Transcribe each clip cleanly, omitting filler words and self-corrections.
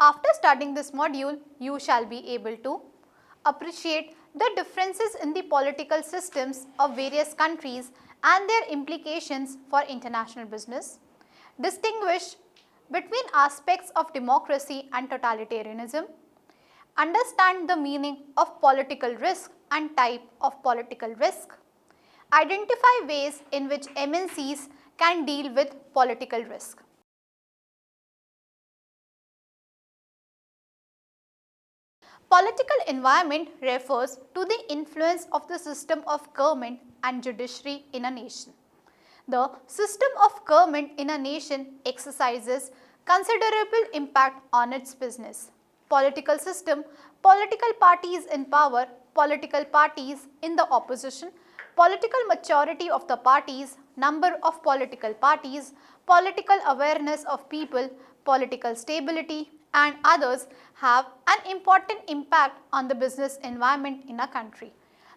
After studying this module, you shall be able to appreciate the differences in the political systems of various countries and their implications for international business, distinguish between aspects of democracy and totalitarianism, understand the meaning of political risk and type of political risk, identify ways in which MNCs can deal with political risk. Political environment refers to the influence of the system of government and judiciary in a nation. The system of government in a nation exercises considerable impact on its business. Political system, political parties in power, political parties in the opposition, political maturity of the parties, number of political parties, political awareness of people, political stability, and others have an important impact on the business environment in a country.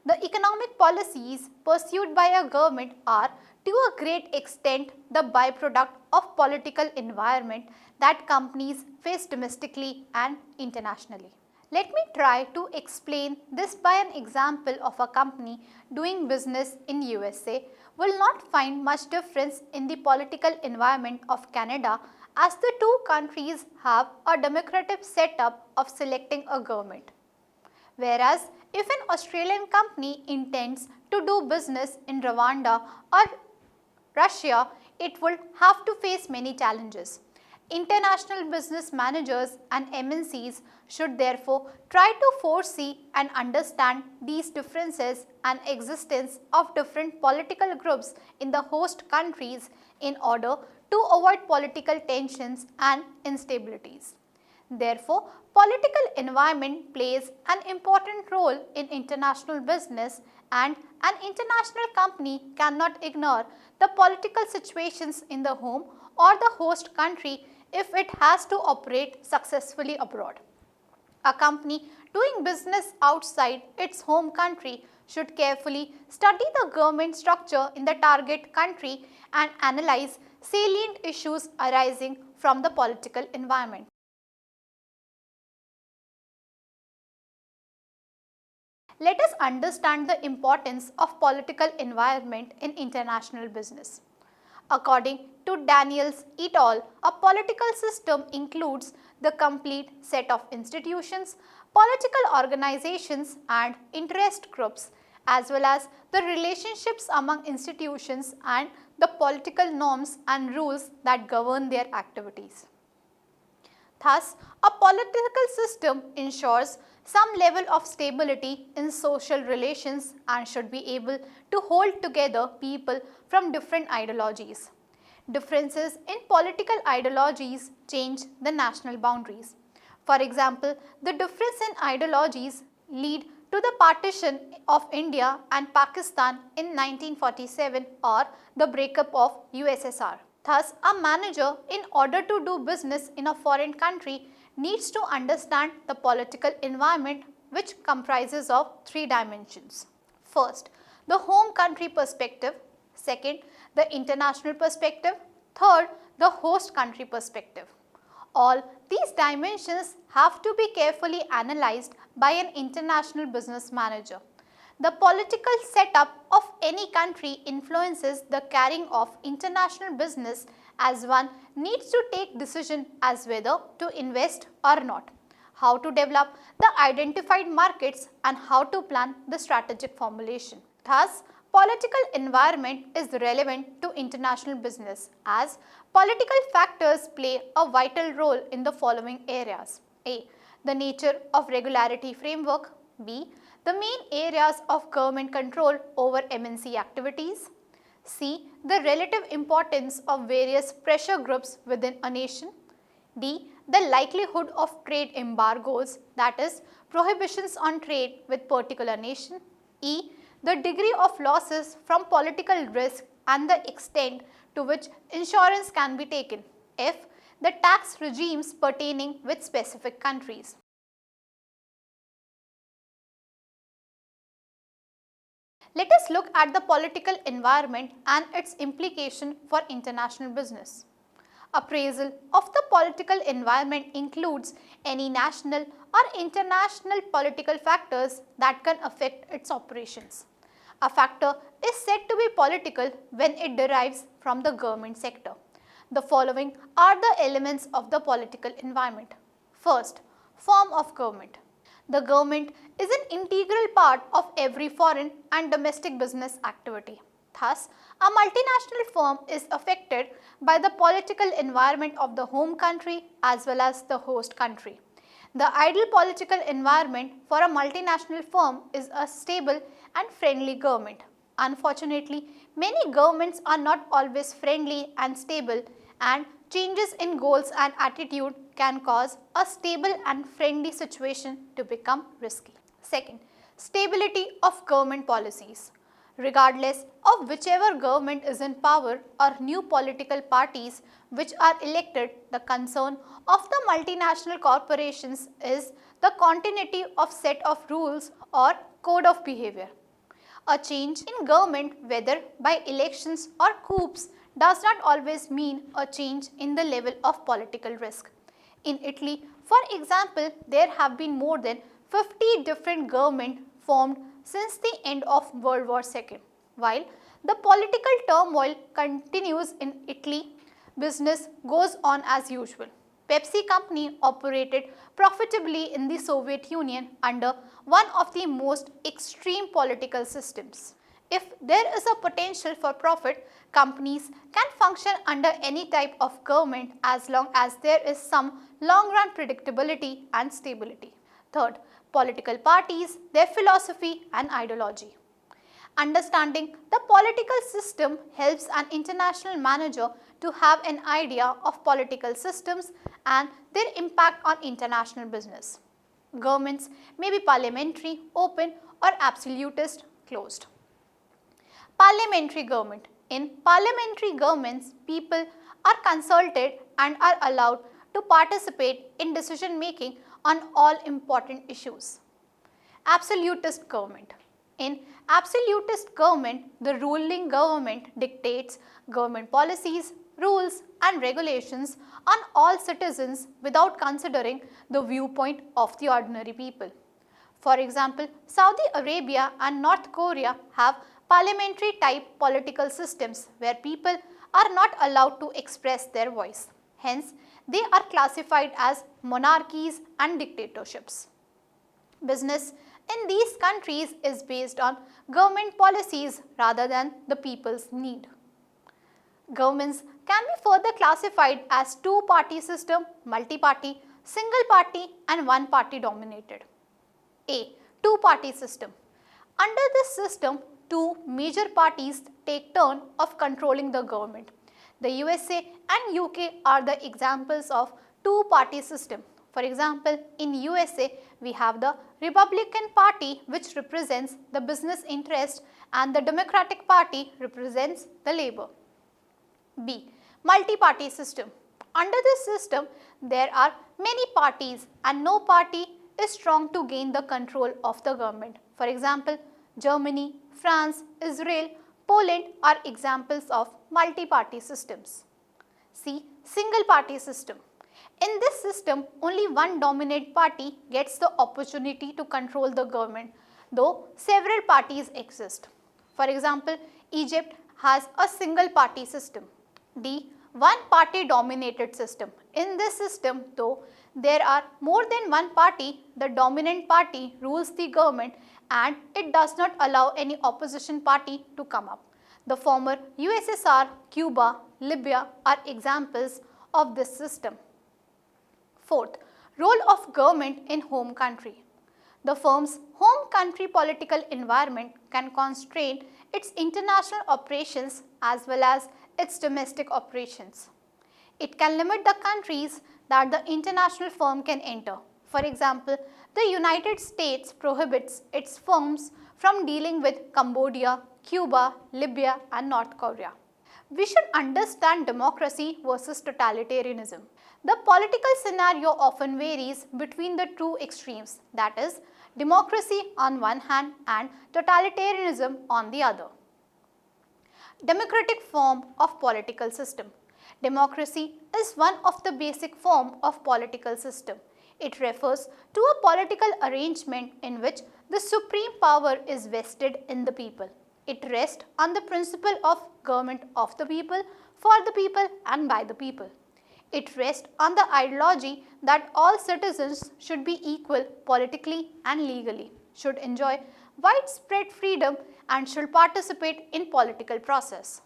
The economic policies pursued by a government are to a great extent the byproduct of political environment that companies face domestically and internationally. Let me try to explain this by an example of a company doing business in USA will not find much difference in the political environment of Canada, as the two countries have a democratic setup of selecting a government. Whereas, if an Australian company intends to do business in Rwanda or Russia, it would have to face many challenges. International business managers and MNCs should therefore try to foresee and understand these differences and existence of different political groups in the host countries in order to avoid political tensions and instabilities. Therefore, political environment plays an important role in international business, and an international company cannot ignore the political situations in the home or the host country if it has to operate successfully abroad. A company doing business outside its home country should carefully study the government structure in the target country and analyze salient issues arising from the political environment. Let us understand the importance of political environment in international business. According to Daniels et al., a political system includes the complete set of institutions, political organizations and interest groups, as well as the relationships among institutions and the political norms and rules that govern their activities. Thus, a political system ensures some level of stability in social relations and should be able to hold together people from different ideologies. Differences in political ideologies change the national boundaries. For example, the difference in ideologies lead to the partition of India and Pakistan in 1947 or the breakup of USSR. Thus, a manager, in order to do business in a foreign country, needs to understand the political environment, which comprises of three dimensions. First, the home country perspective. Second, the international perspective. Third, the host country perspective. All these dimensions have to be carefully analyzed by an international business manager. The political setup of any country influences the carrying of international business, as one needs to take decision as whether to invest or not, how to develop the identified markets and how to plan the strategic formulation. Thus, political environment is relevant to international business as political factors play a vital role in the following areas. A. The nature of regularity framework. B. The main areas of government control over MNC activities. C. The relative importance of various pressure groups within a nation. D. The likelihood of trade embargoes, that is, prohibitions on trade with particular nation. E. The degree of losses from political risk and the extent to which insurance can be taken. F. The tax regimes pertaining with specific countries. Let us look at the political environment and its implication for international business. Appraisal of the political environment includes any national or international political factors that can affect its operations. A factor is said to be political when it derives from the government sector. The following are the elements of the political environment. First, form of government. The government is an integral part of every foreign and domestic business activity. Thus, a multinational firm is affected by the political environment of the home country as well as the host country. The ideal political environment for a multinational firm is a stable and friendly government. Unfortunately, many governments are not always friendly and stable, and changes in goals and attitude can cause a stable and friendly situation to become risky. Second, stability of government policies. Regardless of whichever government is in power or new political parties which are elected, the concern of the multinational corporations is the continuity of set of rules or code of behavior. A change in government, whether by elections or coups, does not always mean a change in the level of political risk. In Italy, for example, there have been more than 50 different governments formed since the end of World War II. While the political turmoil continues in Italy, business goes on as usual. Pepsi company operated profitably in the Soviet Union under one of the most extreme political systems. If there is a potential for profit, companies can function under any type of government as long as there is some long-run predictability and stability. Third, political parties, their philosophy and ideology. Understanding the political system helps an international manager to have an idea of political systems and their impact on international business. Governments may be parliamentary, open or absolutist, closed. Parliamentary government. In parliamentary governments, people are consulted and are allowed to participate in decision making on all important issues. Absolutist government. In absolutist government, the ruling government dictates government policies, rules and regulations on all citizens without considering the viewpoint of the ordinary people. For example, Saudi Arabia and North Korea have parliamentary type political systems where people are not allowed to express their voice. Hence, they are classified as monarchies and dictatorships. Business in these countries is based on government policies rather than the people's need. Governments can be further classified as two-party system, multi-party, single-party and one-party dominated. A. Two-party system. Under this system, two major parties take turn of controlling the government. The USA and UK are the examples of two-party system. For example, in USA, we have the Republican Party which represents the business interest and the Democratic Party represents the labor. B. Multi-party system. Under this system, there are many parties and no party is strong to gain the control of the government. For example, Germany, France, Israel, Poland are examples of multi-party systems. C. Single-party system. In this system, only one dominant party gets the opportunity to control the government, though several parties exist. For example, Egypt has a single-party system. D. One-party dominated system. In this system, though there are more than one party, the dominant party rules the government and it does not allow any opposition party to come up. The former USSR, Cuba, Libya are examples of this system. Fourth, role of government in home country. The firm's home country political environment can constrain its international operations as well as its domestic operations. It can limit the countries that the international firm can enter. For example, the United States prohibits its firms from dealing with Cambodia, Cuba, Libya and North Korea. We should understand democracy versus totalitarianism. The political scenario often varies between the two extremes, that is, democracy on one hand and totalitarianism on the other. Democratic form of political system. Democracy is one of the basic forms of political system. It refers to a political arrangement in which the supreme power is vested in the people. It rests on the principle of government of the people, for the people and by the people. It rests on the ideology that all citizens should be equal politically and legally, should enjoy widespread freedom and should participate in political process.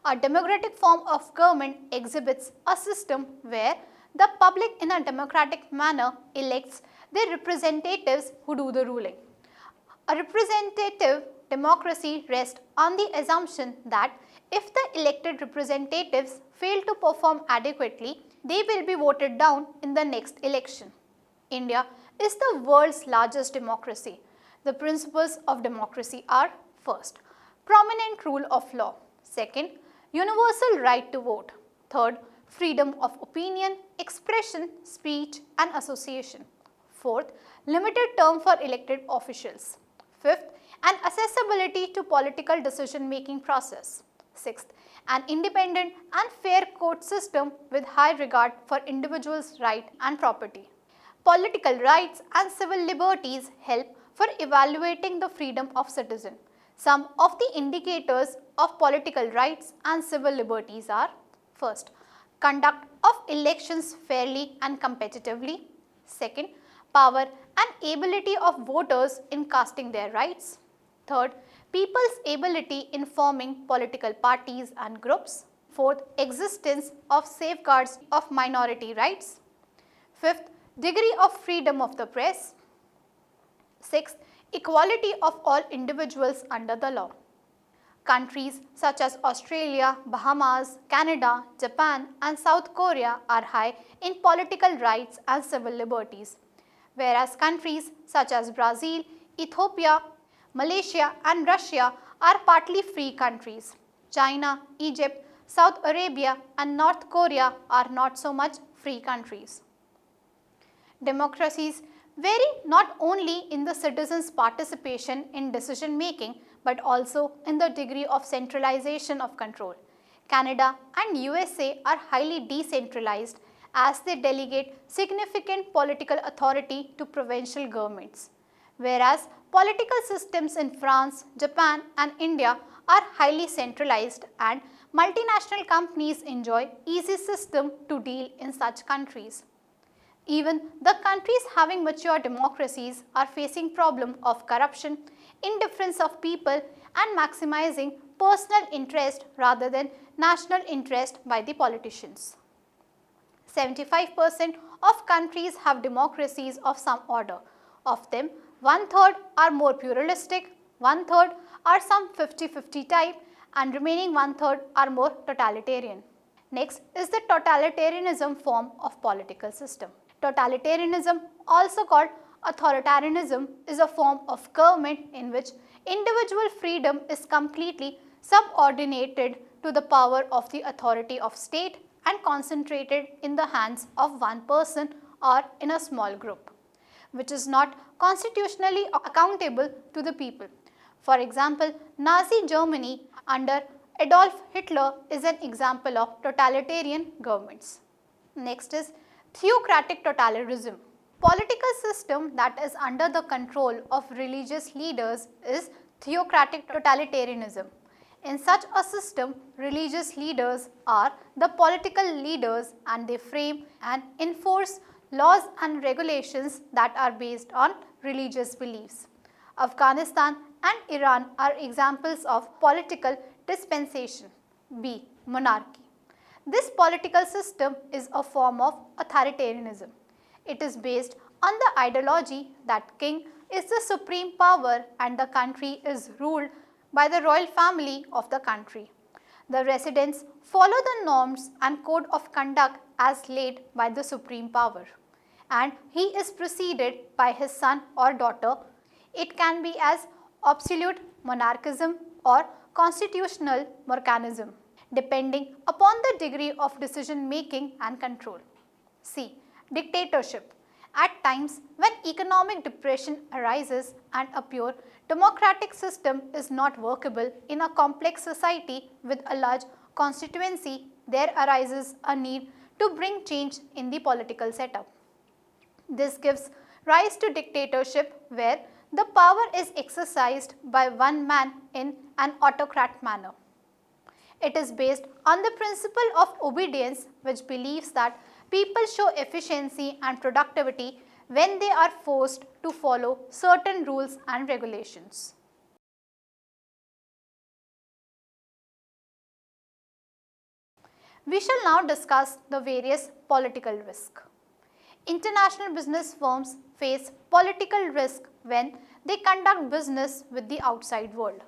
A democratic form of government exhibits a system where the public in a democratic manner elects their representatives who do the ruling. A representative democracy rests on the assumption that if the elected representatives fail to perform adequately, they will be voted down in the next election. India is the world's largest democracy. The principles of democracy are: first, prominent rule of law; second, universal right to vote; third, freedom of opinion, expression, speech and association; fourth, limited term for elected officials; fifth, an accessibility to political decision-making process; sixth, an independent and fair court system with high regard for individuals' right and property. Political rights and civil liberties help for evaluating the freedom of citizen. Some of the indicators of political rights and civil liberties are: first, conduct of elections fairly and competitively; second, power and ability of voters in casting their rights; third, people's ability in forming political parties and groups; fourth, existence of safeguards of minority rights; fifth, degree of freedom of the press; sixth, equality of all individuals under the law. Countries such as Australia, Bahamas, Canada, Japan and South Korea are high in political rights and civil liberties, whereas countries such as Brazil, Ethiopia, Malaysia and Russia are partly free countries. China, Egypt, South Arabia and North Korea are not so much free countries. Democracies vary not only in the citizens' participation in decision making but also in the degree of centralization of control. Canada and USA are highly decentralized as they delegate significant political authority to provincial governments, whereas political systems in France, Japan and India are highly centralized and multinational companies enjoy easy system to deal in such countries. Even the countries having mature democracies are facing problem of corruption, indifference of people and maximizing personal interest rather than national interest by the politicians. 75% of countries have democracies of some order. Of them, one-third are more pluralistic, one-third are some 50-50 type and remaining one-third are more totalitarian. Next is the totalitarianism form of political system. Totalitarianism, also called authoritarianism, is a form of government in which individual freedom is completely subordinated to the power of the authority of state and concentrated in the hands of one person or in a small group, which is not constitutionally accountable to the people. For example, Nazi Germany under Adolf Hitler is an example of totalitarian governments. Next is Theocratic totalitarianism. Political system that is under the control of religious leaders is theocratic totalitarianism. In such a system, religious leaders are the political leaders and they frame and enforce laws and regulations that are based on religious beliefs. Afghanistan and Iran are examples of political dispensation. B. Monarchy. This political system is a form of authoritarianism. It is based on the ideology that king is the supreme power and the country is ruled by the royal family of the country. The residents follow the norms and code of conduct as laid by the supreme power, and he is preceded by his son or daughter. It can be as absolute monarchism or constitutional monarchism, depending upon the degree of decision making and control. C. Dictatorship. At times when economic depression arises and a pure democratic system is not workable in a complex society with a large constituency, there arises a need to bring change in the political setup. This gives rise to dictatorship, where the power is exercised by one man in an autocrat manner. It is based on the principle of obedience, which believes that people show efficiency and productivity when they are forced to follow certain rules and regulations. We shall now discuss the various political risks. International business firms face political risk when they conduct business with the outside world.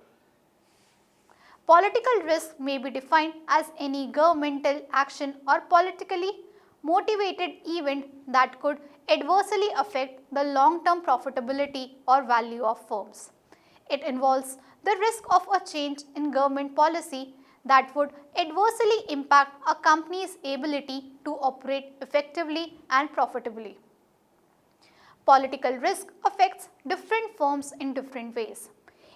Political risk may be defined as any governmental action or politically motivated event that could adversely affect the long-term profitability or value of firms. It involves the risk of a change in government policy that would adversely impact a company's ability to operate effectively and profitably. Political risk affects different firms in different ways.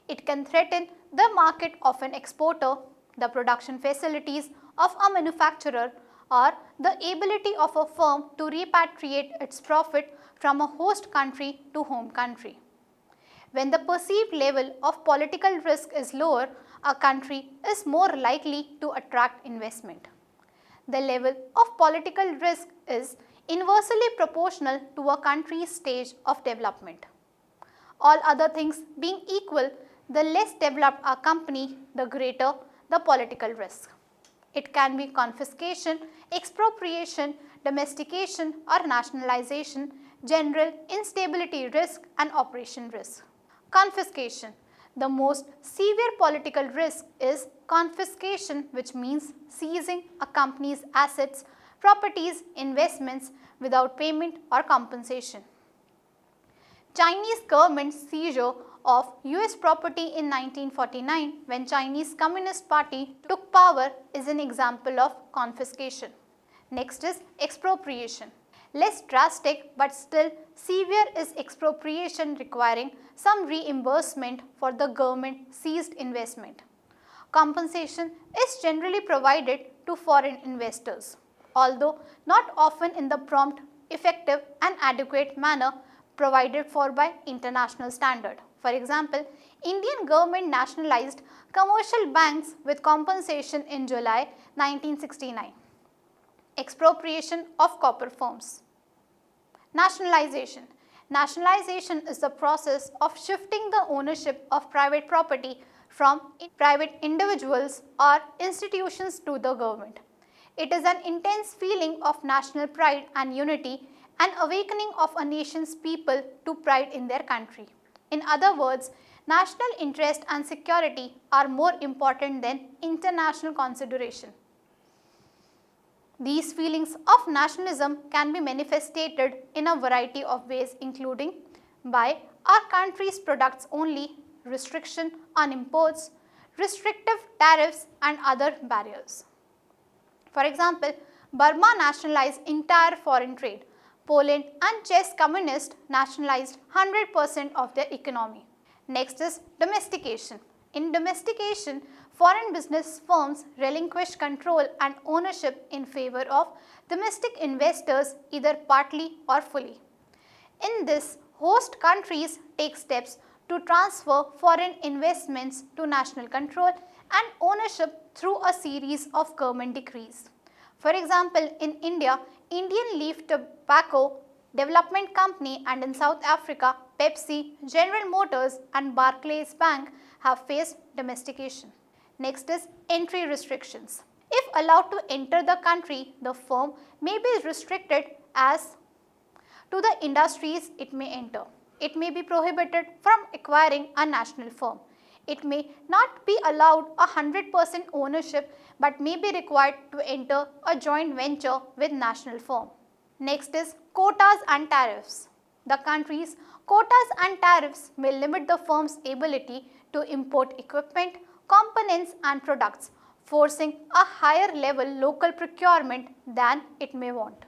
It can threaten the market of an exporter, the production facilities of a manufacturer, or the ability of a firm to repatriate its profit from a host country to home country. When the perceived level of political risk is lower, a country is more likely to attract investment. The level of political risk is inversely proportional to a country's stage of development. All other things being equal, the less developed a company, the greater the political risk. It can be confiscation, expropriation, domestication or nationalization, general instability risk and operation risk. Confiscation. The most severe political risk is confiscation, which means seizing a company's assets, properties, investments without payment or compensation. Chinese government seizure of US property in 1949 when Chinese Communist Party took power is an example of confiscation. Next is expropriation. Less drastic but still severe is expropriation, requiring some reimbursement for the government seized investment. Compensation is generally provided to foreign investors, although not often in the prompt, effective and adequate manner provided for by international standard. For example, Indian government nationalized commercial banks with compensation in July 1969. Expropriation of copper firms. Nationalization. Nationalization is the process of shifting the ownership of private property from private individuals or institutions to the government. It is an intense feeling of national pride and unity, an awakening of a nation's people to pride in their country. In other words, national interest and security are more important than international consideration. These feelings of nationalism can be manifested in a variety of ways, including by our country's products only, restriction on imports, restrictive tariffs and other barriers. For example, Burma nationalized entire foreign trade. Poland and Czech communists nationalized 100% of their economy. Next is domestication. In domestication, foreign business firms relinquish control and ownership in favor of domestic investors, either partly or fully. In this, host countries take steps to transfer foreign investments to national control and ownership through a series of government decrees. For example, in India, Indian Leaf Tobacco Development Company, and in South Africa, Pepsi, General Motors and Barclays Bank have faced domestication. Next is entry restrictions. If allowed to enter the country, the firm may be restricted as to the industries it may enter. It may be prohibited from acquiring a national firm. It may not be allowed 100% ownership but may be required to enter a joint venture with national firm. Next is quotas and tariffs. The country's quotas and tariffs may limit the firm's ability to import equipment, components and products, forcing a higher level local procurement than it may want.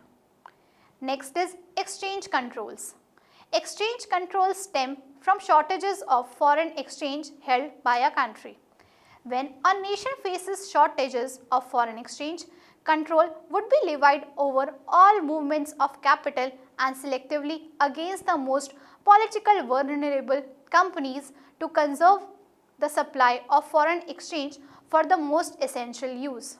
Next is exchange controls. Exchange controls stem from shortages of foreign exchange held by a country. When a nation faces shortages of foreign exchange, Control would be levied over all movements of capital and selectively against the most politically vulnerable companies to conserve the supply of foreign exchange for the most essential use.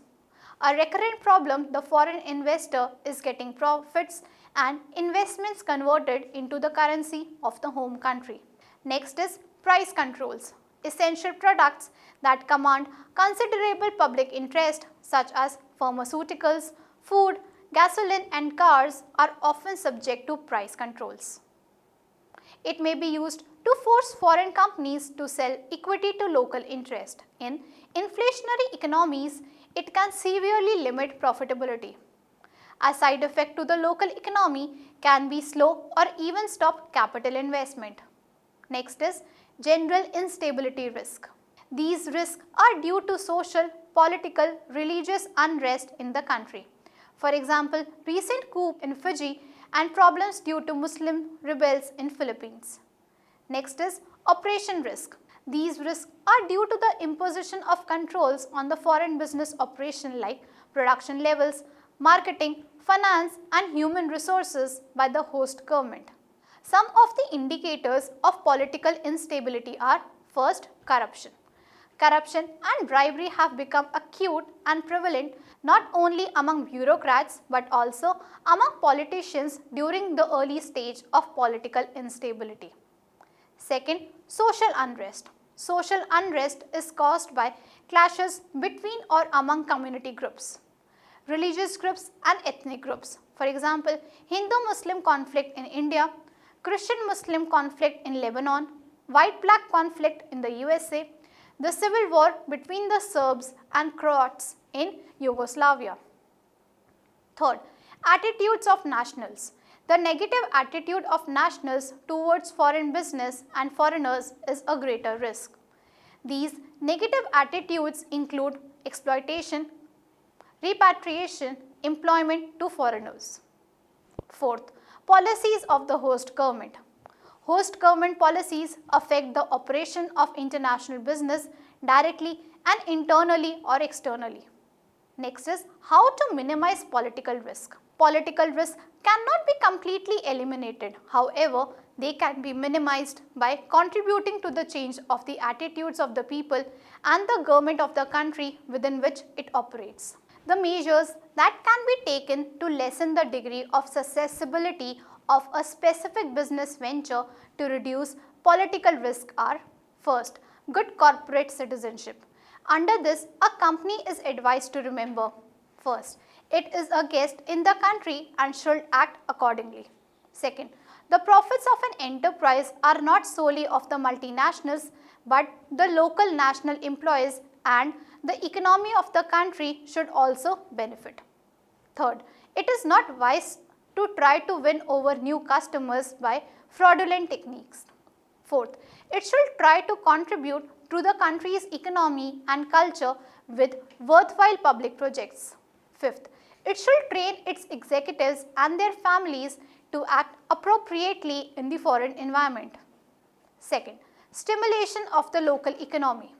A recurrent problem, the foreign investor is getting profits and investments converted into the currency of the home country. Next is price controls. Essential products that command considerable public interest such as pharmaceuticals, food, gasoline and cars are often subject to price controls. It may be used to force foreign companies to sell equity to local interest. In inflationary economies, it can severely limit profitability. A side effect to the local economy can be slow or even stop capital investment. Next is general instability risk. These risks are due to social, political, religious unrest in the country. For example, recent coup in Fiji and problems due to Muslim rebels in Philippines. Next is operation risk. These risks are due to the imposition of controls on the foreign business operation like production levels, marketing, finance and human resources by the host government. Some of the indicators of political instability are: first, corruption. Corruption and bribery have become acute and prevalent not only among bureaucrats but also among politicians during the early stage of political instability. Second, social unrest. Social unrest is caused by clashes between or among community groups, religious groups and ethnic groups. For example, Hindu-Muslim conflict in India, Christian-Muslim conflict in Lebanon, white-black conflict in the USA, the civil war between the Serbs and Croats in Yugoslavia. Third, attitudes of nationals. The negative attitude of nationals towards foreign business and foreigners is a greater risk. These negative attitudes include exploitation, repatriation, employment to foreigners. Fourth, policies of the host government. Host government policies affect the operation of international business directly and internally or externally. Next is how to minimize political risk. Political risk cannot be completely eliminated. However, they can be minimized by contributing to the change of the attitudes of the people and the government of the country within which it operates. The measures that can be taken to lessen the degree of susceptibility of a specific business venture to reduce political risk are: first, good corporate citizenship. Under this, a company is advised to remember: first, it is a guest in the country and should act accordingly. Second, the profits of an enterprise are not solely of the multinationals but the local national employees, and the economy of the country should also benefit. Third, it is not wise to try to win over new customers by fraudulent techniques. Fourth, it should try to contribute to the country's economy and culture with worthwhile public projects. Fifth, it should train its executives and their families to act appropriately in the foreign environment. Second, stimulation of the local economy.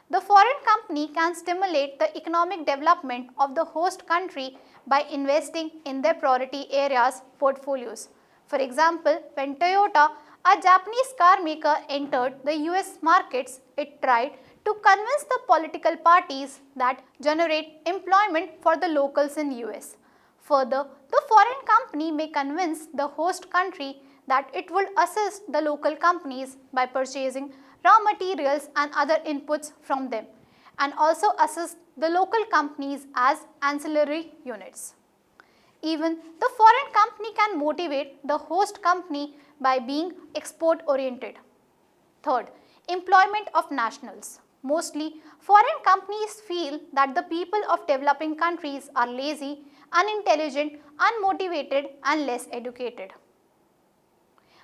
The foreign company can stimulate the economic development of the host country by investing in their priority areas portfolios. For example, when Toyota, a Japanese car maker, entered the US markets, it tried to convince the political parties that generate employment for the locals in US. Further, the foreign company may convince the host country that it would assist the local companies by purchasing raw materials and other inputs from them, and also assist the local companies as ancillary units. Even the foreign company can motivate the host company by being export oriented. Third, employment of nationals. Mostly, foreign companies feel that the people of developing countries are lazy, unintelligent, unmotivated and less educated.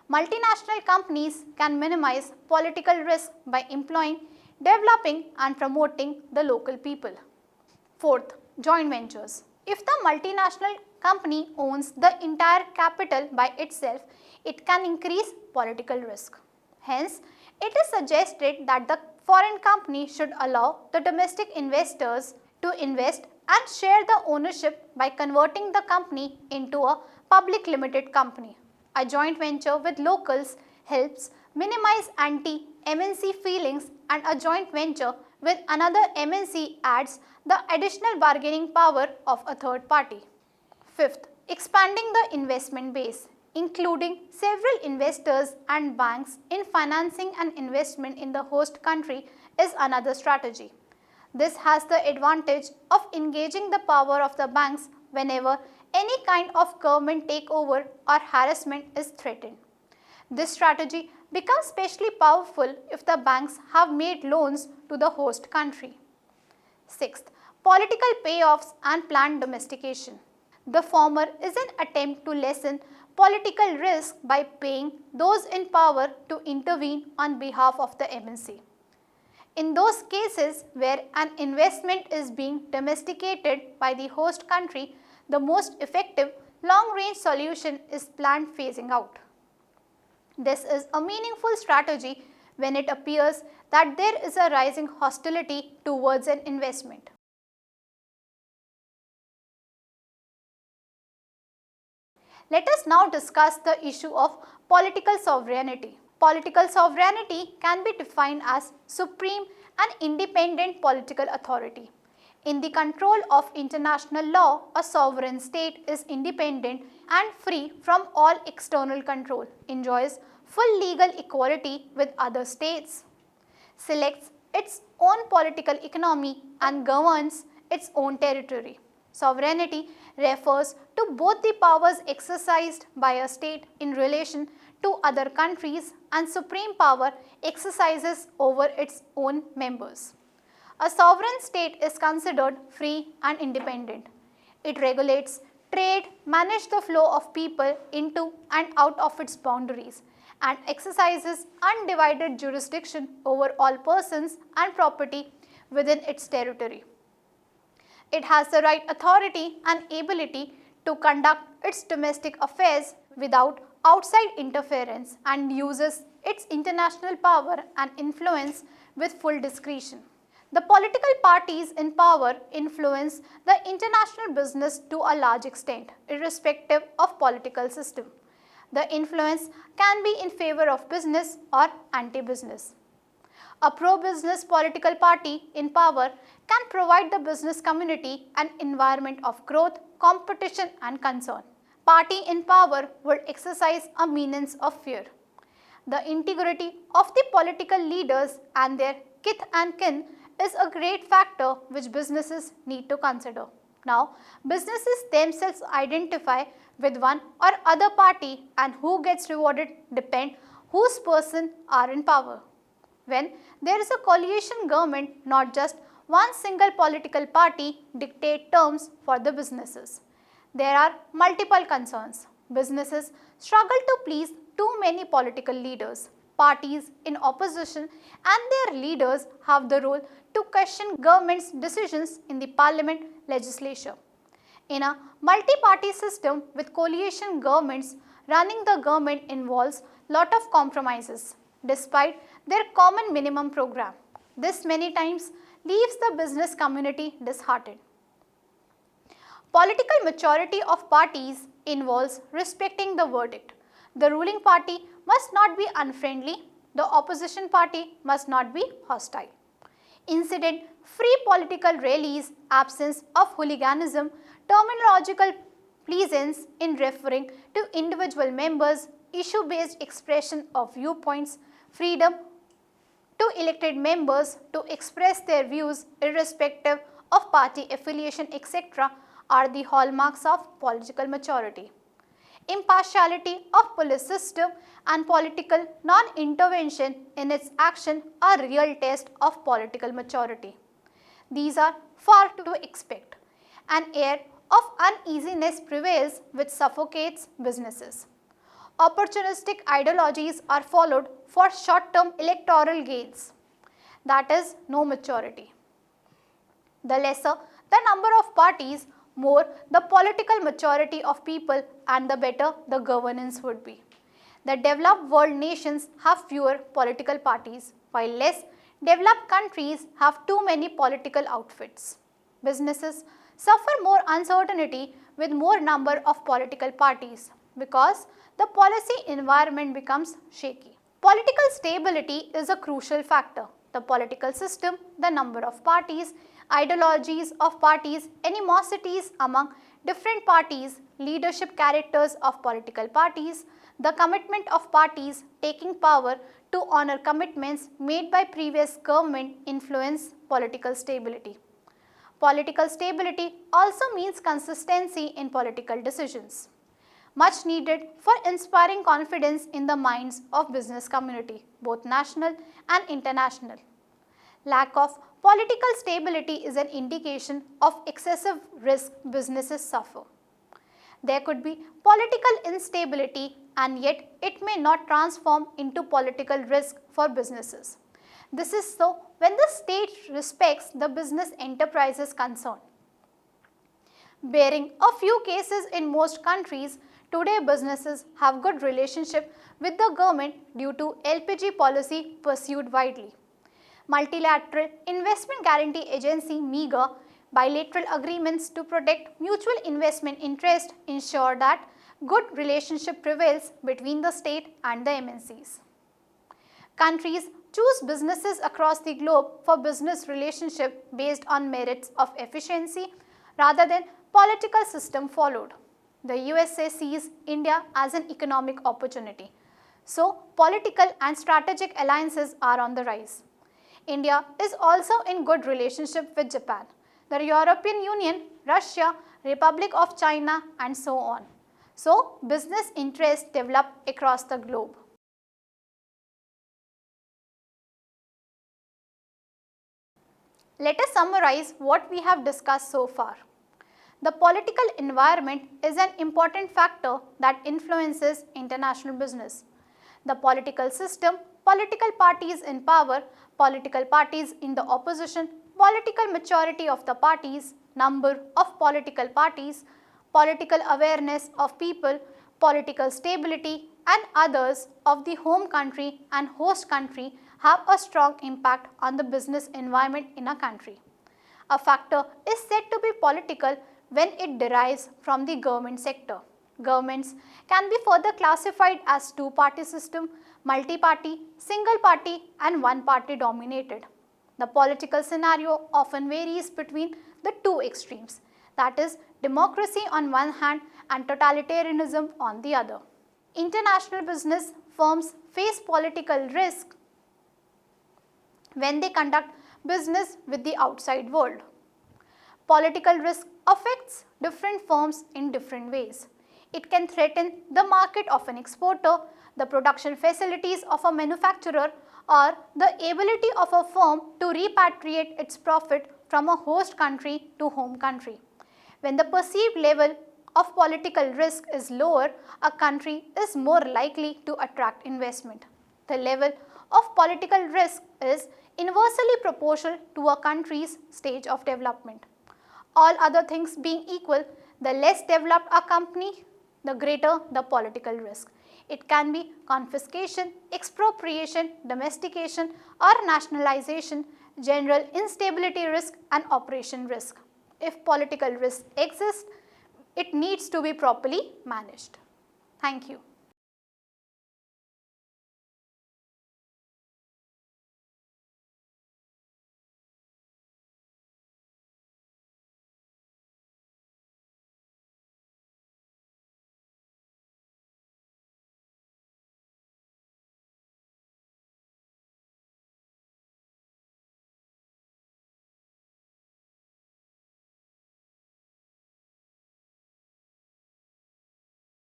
Multinational companies can minimize political risk by employing, developing and promoting the local people. Fourth, joint ventures. If the multinational company owns the entire capital by itself, it can increase political risk. Hence, it is suggested that the foreign company should allow the domestic investors to invest and share the ownership by converting the company into a public limited company. A joint venture with locals helps minimize anti-MNC feelings, and a joint venture with another MNC adds the additional bargaining power of a third party. Fifth, expanding the investment base, including several investors and banks in financing an investment in the host country is another strategy. This has the advantage of engaging the power of the banks whenever any kind of government takeover or harassment is threatened. This strategy becomes especially powerful if the banks have made loans to the host country. Sixth, political payoffs and planned domestication. The former is an attempt to lessen political risk by paying those in power to intervene on behalf of the MNC. In those cases where an investment is being domesticated by the host country, the most effective long-range solution is planned phasing out. This is a meaningful strategy when it appears that there is a rising hostility towards an investment. Let us now discuss the issue of political sovereignty. Political sovereignty can be defined as supreme and independent political authority. In the control of international law, a sovereign state is independent and free from all external control, enjoys full legal equality with other states, selects its own political economy and governs its own territory. Sovereignty refers to both the powers exercised by a state in relation to other countries and supreme power exercises over its own members. A sovereign state is considered free and independent. It regulates trade, manages the flow of people into and out of its boundaries, and exercises undivided jurisdiction over all persons and property within its territory. It has the right authority and ability to conduct its domestic affairs without outside interference and uses its international power and influence with full discretion. The political parties in power influence the international business to a large extent, irrespective of political system. The influence can be in favor of business or anti-business. A pro-business political party in power can provide the business community an environment of growth, competition and concern. Party in power would exercise a menace of fear. The integrity of the political leaders and their kith and kin is a great factor which businesses need to consider. Now, businesses themselves identify with one or other party, and who gets rewarded depend whose person are in power. When there is a coalition government, not just one single political party dictate terms for the businesses. There are multiple concerns. Businesses struggle to please too many political leaders. Parties in opposition and their leaders have the role to question government's decisions in the parliament legislature. In a multi-party system with coalition governments, running the government involves lot of compromises despite their common minimum program. This many times leaves the business community disheartened. Political maturity of parties involves respecting the verdict. The ruling party must not be unfriendly. The opposition party must not be hostile. Incident-free political rallies, absence of hooliganism, terminological pleasance in referring to individual members, issue-based expression of viewpoints, freedom to elected members to express their views irrespective of party affiliation, etc. are the hallmarks of political maturity. Impartiality of police system and political non-intervention in its action are real tests of political maturity. These are far to expect. An air of uneasiness prevails which suffocates businesses. Opportunistic ideologies are followed for short-term electoral gains. That is no maturity. The lesser the number of parties, more the political maturity of people and the better the governance would be. The developed world nations have fewer political parties, while less developed countries have too many political outfits. Businesses suffer more uncertainty with more number of political parties because the policy environment becomes shaky. Political stability is a crucial factor. The political system, the number of parties, ideologies of parties, animosities among different parties, leadership characters of political parties, the commitment of parties taking power to honor commitments made by previous government influence political stability. Political stability also means consistency in political decisions, much needed for inspiring confidence in the minds of business community, both national and international. Lack of political stability is an indication of excessive risk businesses suffer. There could be political instability and yet it may not transform into political risk for businesses. This is so when the state respects the business enterprises concerned. Bearing a few cases in most countries, today businesses have good relationship with the government due to LPG policy pursued widely. Multilateral Investment Guarantee Agency (MIGA) bilateral agreements to protect mutual investment interest ensure that good relationship prevails between the state and the MNCs. Countries choose businesses across the globe for business relationship based on merits of efficiency rather than political system followed. The USA sees India as an economic opportunity. So, political and strategic alliances are on the rise. India is also in good relationship with Japan, the European Union, Russia, Republic of China and so on. So, business interests develop across the globe. Let us summarize what we have discussed so far. The political environment is an important factor that influences international business. The political system, political parties in power, political parties in the opposition, political maturity of the parties, number of political parties, political awareness of people, political stability and others of the home country and host country have a strong impact on the business environment in a country. A factor is said to be political when it derives from the government sector. Governments can be further classified as two-party system, multi-party, single-party and one-party dominated. The political scenario often varies between the two extremes, that is democracy on one hand and totalitarianism on the other. International business firms face political risk when they conduct business with the outside world. Political risk affects different firms in different ways. It can threaten the market of an exporter, the production facilities of a manufacturer, or the ability of a firm to repatriate its profit from a host country to home country. When the perceived level of political risk is lower, a country is more likely to attract investment. The level of political risk is inversely proportional to a country's stage of development. All other things being equal, the less developed a company, the greater the political risk. It can be confiscation, expropriation, domestication or nationalization, general instability risk and operation risk. If political risk exists, it needs to be properly managed. Thank you.